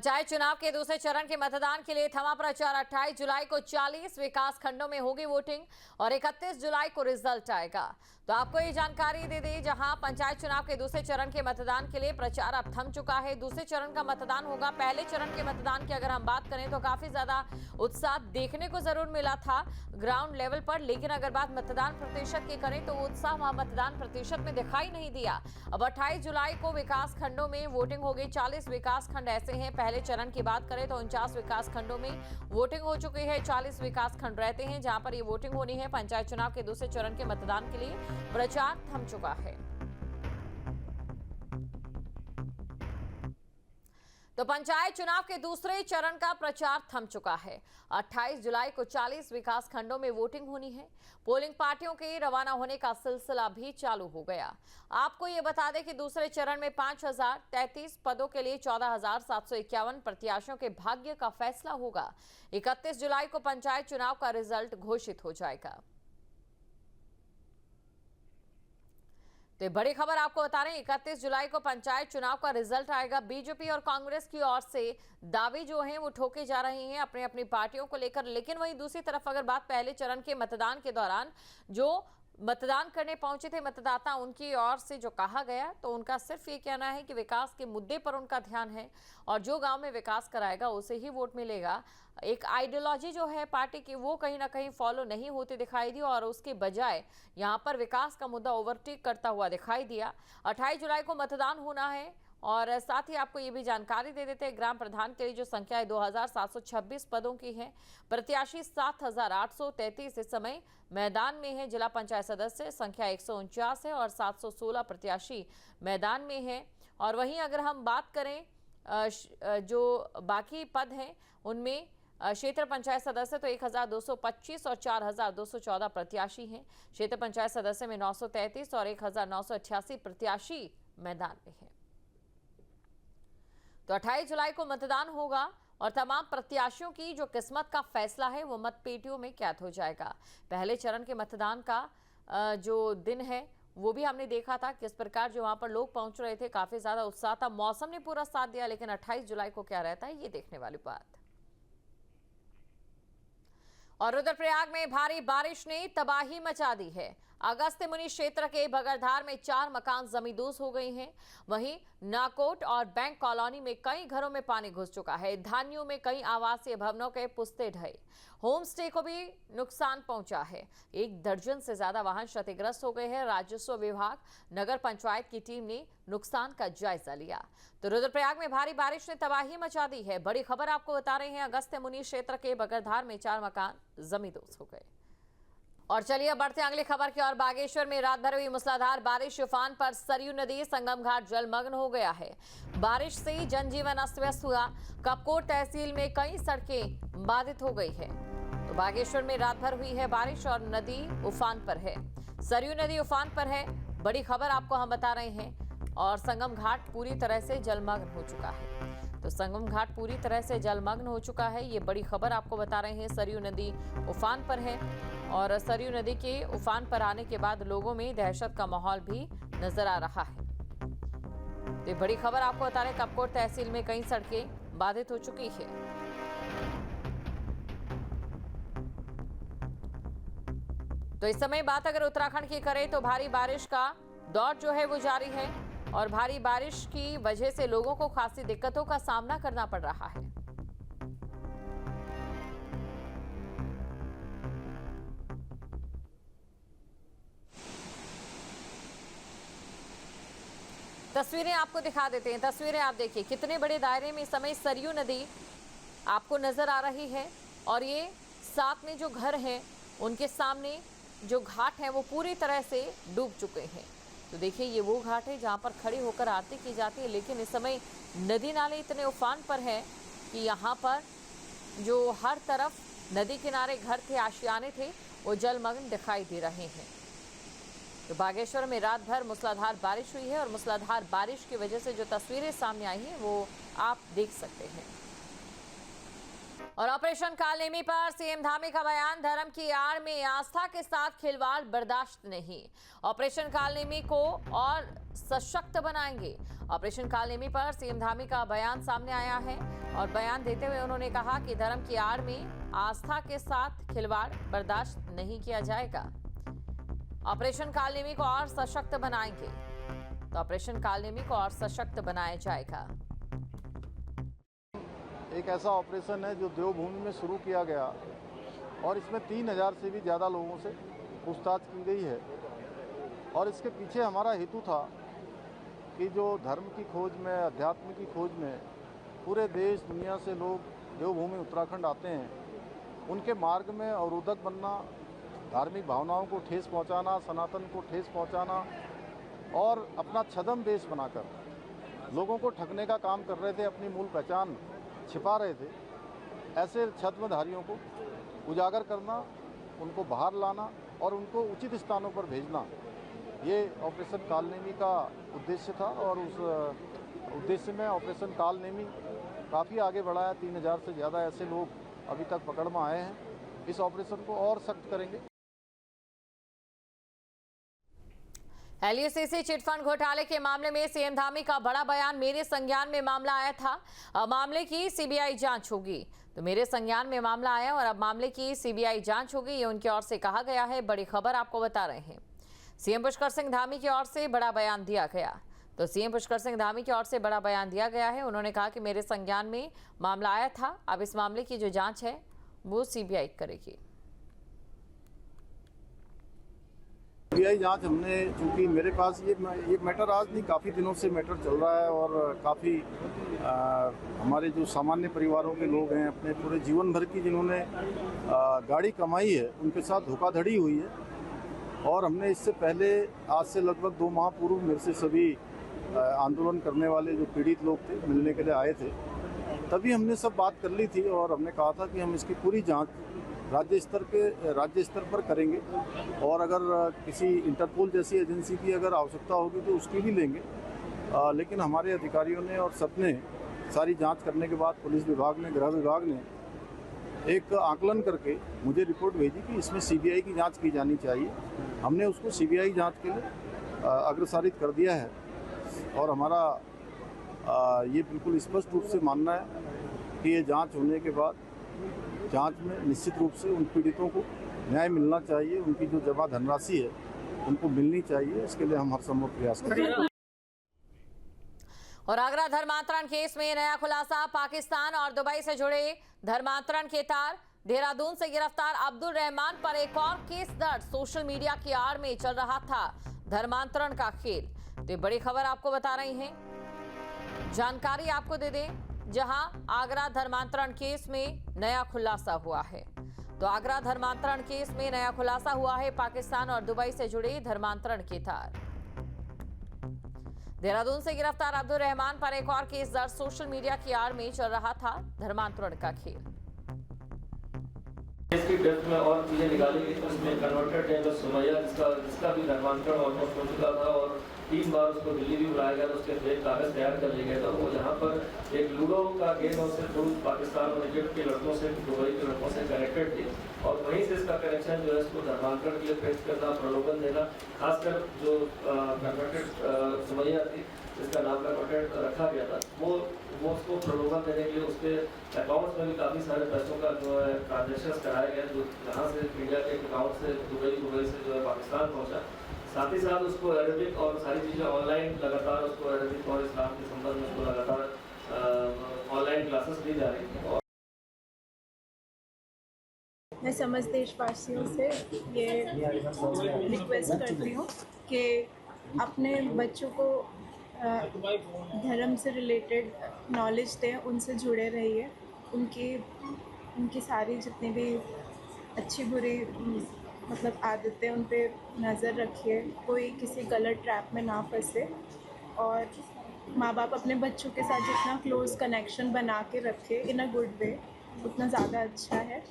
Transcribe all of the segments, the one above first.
पंचायत चुनाव के दूसरे चरण के मतदान के लिए थमा प्रचार। 28 जुलाई को 40 विकास खंडों में होगी वोटिंग और 31 जुलाई को रिजल्ट आएगा। तो आपको ये जानकारी दे दें, जहां पंचायत चुनाव के दूसरे चरण के मतदान के लिए प्रचार अब थम चुका है। दूसरे चरण का मतदान होगा। पहले चरण के मतदान की अगर हम बात करें तो काफी ज्यादा उत्साह देखने को जरूर मिला था ग्राउंड लेवल पर, लेकिन अगर बात मतदान प्रतिशत की करें तो उत्साह वहां मतदान प्रतिशत में दिखाई नहीं दिया। अब 28 जुलाई को विकास खंडों में वोटिंग होगी। 40 विकास खंड ऐसे हैं। पहले चरण की बात करें तो 49 विकास खंडों में वोटिंग हो चुकी है। 40 विकास खंड रहते हैं जहां पर ये वोटिंग होनी है। पंचायत चुनाव के दूसरे चरण के मतदान के लिए प्रचार थम चुका है। तो पंचायत चुनाव के दूसरे चरण का प्रचार थम चुका है। 28 जुलाई को 40 विकास खंडों में वोटिंग होनी है। पोलिंग पार्टियों के रवाना होने का सिलसिला भी चालू हो गया। आपको ये बता दें कि दूसरे चरण में 5033 पदों के लिए 14,751 प्रत्याशियों के भाग्य का फैसला होगा। 31 जुलाई को पंचायत चुनाव का रिजल्ट घोषित हो जाएगा। तो बड़ी खबर आपको बता रहे हैं, 31 जुलाई को पंचायत चुनाव का रिजल्ट आएगा। बीजेपी और कांग्रेस की ओर से दावे जो हैं वो ठोके जा रहे हैं अपनी अपनी पार्टियों को लेकर, लेकिन वहीं दूसरी तरफ अगर बात पहले चरण के मतदान के दौरान जो मतदान करने पहुंचे थे मतदाता, उनकी ओर से जो कहा गया तो उनका सिर्फ ये कहना है कि विकास के मुद्दे पर उनका ध्यान है और जो गांव में विकास कराएगा उसे ही वोट मिलेगा। एक आइडियोलॉजी जो है पार्टी की वो कहीं ना कहीं फॉलो नहीं होती दिखाई दी और उसके बजाय यहां पर विकास का मुद्दा ओवरटेक करता हुआ दिखाई दिया। 28 जुलाई को मतदान होना है और साथ ही आपको ये भी जानकारी दे देते हैं, ग्राम प्रधान के लिए जो संख्या है 2726 पदों की है। प्रत्याशी 7833 इस समय मैदान में है। जिला पंचायत सदस्य संख्या 149 है और 716 प्रत्याशी मैदान में है। और वहीं अगर हम बात करें जो बाकी पद हैं उनमें क्षेत्र पंचायत सदस्य तो 1225 और 4214 प्रत्याशी हैं। क्षेत्र पंचायत सदस्य में 933 और 1988 प्रत्याशी मैदान में है। तो 28 जुलाई को मतदान होगा और तमाम प्रत्याशियों की जो किस्मत का फैसला है वो मतपेटियों में कैद हो जाएगा। पहले चरण के मतदान का जो दिन है वो भी हमने देखा था किस प्रकार जो वहां पर लोग पहुंच रहे थे, काफी ज्यादा उत्साह था, मौसम ने पूरा साथ दिया। लेकिन 28 जुलाई को क्या रहता है ये देखने वाली बात। और रुद्रप्रयाग में भारी बारिश ने तबाही मचा दी है। अगस्त्य मुनि क्षेत्र के बगरधार में 4 मकान जमींदोज हो गए हैं। वहीं नाकोट और बैंक कॉलोनी में कई घरों में पानी घुस चुका है। धानियों में कई आवासीय भवनों के पुस्ते ढहे। होम स्टे को भी नुकसान पहुंचा है। 1 दर्जन से ज्यादा वाहन क्षतिग्रस्त हो गए हैं। राजस्व विभाग, नगर पंचायत की टीम ने नुकसान का जायजा लिया। तो रुद्रप्रयाग में भारी बारिश ने तबाही मचा दी है। बड़ी खबर आपको बता रहे हैं, अगस्त्य मुनि क्षेत्र के बगरधार में 4 मकान जमींदोज हो गए। और चलिए अब बढ़ते हैं अगली खबर की ओर। बागेश्वर में रात भर हुई मूसलाधार बारिश, उफान पर सरयू नदी संगम घाट जलमग्न हो गया है। बारिश से जनजीवन अस्त व्यस्त हुआ। कपकोट तहसील में कई सड़कें बाधित हो गई है। तो बागेश्वर में रात भर हुई है बारिश और नदी उफान पर है। सरयू नदी उफान पर है। बड़ी खबर आपको हम बता रहे हैं। और संगम घाट पूरी तरह से जलमग्न हो चुका है। तो संगम घाट पूरी तरह से जलमग्न हो चुका है, ये बड़ी खबर आपको बता रहे हैं। सरयू नदी उफान पर है और सरयू नदी के उफान पर आने के बाद लोगों में दहशत का माहौल भी नजर आ रहा है। तो ये बड़ी खबर आपको बता रहे हैं, कपकोट तहसील में कई सड़कें बाधित हो चुकी है। तो इस समय बात अगर उत्तराखंड की करें तो भारी बारिश का दौर जो है वो जारी है और भारी बारिश की वजह से लोगों को खासी दिक्कतों का सामना करना पड़ रहा है। तस्वीरें आपको दिखा देते हैं। तस्वीरें आप देखिए, कितने बड़े दायरे में इस समय सरयू नदी आपको नजर आ रही है और ये साथ में जो घर हैं उनके सामने जो घाट है वो पूरी तरह से डूब चुके हैं। तो देखिए ये वो घाट है जहां पर खड़ी होकर आरती की जाती है, लेकिन इस समय नदी नाले इतने उफान पर है कि यहाँ पर जो हर तरफ नदी किनारे घर थे, आशियाने थे, वो जलमग्न दिखाई दे रहे हैं। तो बागेश्वर में रात भर मूसलाधार बारिश हुई है और मूसलाधार बारिश की वजह से जो तस्वीरें सामने आई हैं वो आप देख सकते हैं। और ऑपरेशन कालनेमी पर सीएम धामी का बयान, धर्म की आड़ में आस्था के साथ खिलवाड़ बर्दाश्त नहीं। ऑपरेशन कालनेमी को और सशक्त बनाएंगे। ऑपरेशन कालनेमी पर सीएम धामी का बयान सामने आया है और बयान देते हुए उन्होंने कहा कि धर्म की आड़ में आस्था के साथ खिलवाड़ बर्दाश्त नहीं किया जाएगा। ऑपरेशन कालनेमी को और सशक्त बनाएंगे, तो ऑपरेशन कालनेमी को और सशक्त बनाया जाएगा। एक ऐसा ऑपरेशन है जो देवभूमि में शुरू किया गया और इसमें 3000 से भी ज़्यादा लोगों से पूछताछ की गई है और इसके पीछे हमारा हेतु था कि जो धर्म की खोज में, अध्यात्म की खोज में पूरे देश दुनिया से लोग देवभूमि उत्तराखंड आते हैं, उनके मार्ग में अवरोधक बनना, धार्मिक भावनाओं को ठेस पहुंचाना, सनातन को ठेस पहुंचाना और अपना छद्म देश बनाकर लोगों को ठगने का काम कर रहे थे, अपनी मूल पहचान छिपा रहे थे। ऐसे छद्मधारियों को उजागर करना, उनको बाहर लाना और उनको उचित स्थानों पर भेजना, ये ऑपरेशन कालनेमी का उद्देश्य था और उस उद्देश्य में ऑपरेशन कालनेमी काफ़ी आगे बढ़ा है। 3000 से ज़्यादा ऐसे लोग अभी तक पकड़ में आए हैं। इस ऑपरेशन को और सख्त करेंगे। LUCC चिटफंड घोटाले के मामले में सीएम धामी का बड़ा बयान। मेरे संज्ञान में मामला आया था, अब मामले की सीबीआई जांच होगी। तो मेरे संज्ञान में मामला आया और अब मामले की सीबीआई जांच होगी, ये उनकी ओर से कहा गया है। बड़ी खबर आपको बता रहे हैं, सीएम पुष्कर सिंह धामी की ओर से बड़ा बयान दिया गया। तो सीएम पुष्कर सिंह धामी की ओर से बड़ा बयान दिया गया है। उन्होंने कहा कि मेरे संज्ञान में मामला आया था, अब इस मामले की जो जांच है वो सीबीआई करेगी। सीबीआई जांच हमने, चूँकि मेरे पास ये मैटर आज नहीं, काफ़ी दिनों से मैटर चल रहा है और काफ़ी हमारे जो सामान्य परिवारों के लोग हैं, अपने पूरे जीवन भर की जिन्होंने गाड़ी कमाई है, उनके साथ धोखाधड़ी हुई है। और हमने इससे पहले, आज से लगभग 2 माह पूर्व, मेरे से सभी आंदोलन करने वाले जो पीड़ित लोग थे मिलने के लिए आए थे, तभी हमने सब बात कर ली थी और हमने कहा था कि हम इसकी पूरी जांच राज्य स्तर पर करेंगे और अगर किसी इंटरपोल जैसी एजेंसी की अगर आवश्यकता होगी तो उसकी भी लेंगे। लेकिन हमारे अधिकारियों ने और सबने सारी जांच करने के बाद पुलिस विभाग ने, गृह विभाग ने एक आकलन करके मुझे रिपोर्ट भेजी कि इसमें सीबीआई की जांच की जानी चाहिए। हमने उसको सीबीआई जांच के लिए अग्रसारित कर दिया है और हमारा ये बिल्कुल स्पष्ट रूप से मानना है कि ये जांच होने के बाद जांच में निश्चित रूप से उन पीड़ितों को न्याय मिलना चाहिए, उनकी जो जमा धनराशि है उनको मिलनी चाहिए। इसके लिए हम हर संभव प्रयास करेंगे। और आगरा धर्मांतरण केस में नया खुलासा, पाकिस्तान और दुबई से जुड़े धर्मांतरण के तार। देहरादून से गिरफ्तार अब्दुल रहमान पर एक और केस दर्ज। सोशल मीडिया की आड़ में चल रहा था धर्मांतरण का खेल। तो ये बड़ी खबर आपको बता रही हैं, जानकारी आपको दे दें, जहां आगरा धर्मांतरण केस में नया खुलासा हुआ है। तो आगरा धर्मांतरण केस में नया खुलासा हुआ है, पाकिस्तान और दुबई से जुड़े धर्मांतरण के तार। देहरादून से गिरफ्तार अब्दुल रहमान पर एक और केस दर्ज। सोशल मीडिया की आड़ में चल रहा था धर्मांतरण का खेल। इसकी डेप्थ में और चीजें निकाली गई, उसमें कन्वर्टेड है सुमैया, जिसका भी धर्मांतरण ऑलमोस्ट हो चुका था और 3 बार उसको दिल्ली भी बुलाया गया, तो उसके फेक कागज तैयार कर लिए गए। तो वो यहाँ पर एक लूडो का गेम और सिर्फ पाकिस्तान और इजिप्ट के लड़कों से, दुबई के लड़कों से कनेक्टेड थी और वहीं से इसका कनेक्शन जो है इसको धर्मांतरण के लिए पेश करना, प्रलोभन देना, खासकर जो कन्वर्टेड सुमैया थी जिसका नाम कन्वर्टेड रखा गया था, वो उसको प्रलोभन देने के लिए उसके अकाउंट्स में भी काफ़ी सारे पैसों का जो है ट्रांजेक्शन कराया गया, जो यहाँ से इंडिया के अकाउंट से दुबई से जो है पाकिस्तान पहुँचा। साथ ही साथ उसको अरबिक और सारी चीज़ें ऑनलाइन लगातार उसको अरबिक और इस्लाम के संबंध में उसको लगातार ऑनलाइन क्लासेस दी जा रही हैं। मैं समस्त देशवासियों से ये रिक्वेस्ट करती हूँ कि अपने बच्चों को धर्म से रिलेटेड नॉलेज दें, उनसे जुड़े रहिए, उनकी सारी जितनी भी अच्छी बुरी मतलब आदतें उन पे नज़र रखिए, कोई किसी गलत ट्रैप में ना फंसे और माँ बाप अपने बच्चों के साथ जितना क्लोज कनेक्शन बना के रखे इन अ गुड वे, उतना ज़्यादा अच्छा है।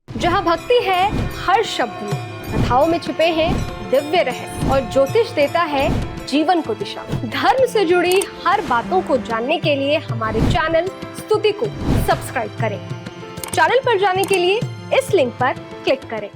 जहाँ भक्ति है हर शब्द में, कथाओं में छुपे हैं दिव्य रहस्य और ज्योतिष देता है जीवन को दिशा। धर्म से जुड़ी हर बातों को जानने के लिए हमारे चैनल स्तुति को सब्सक्राइब करें। चैनल पर जाने के लिए इस लिंक पर क्लिक करें।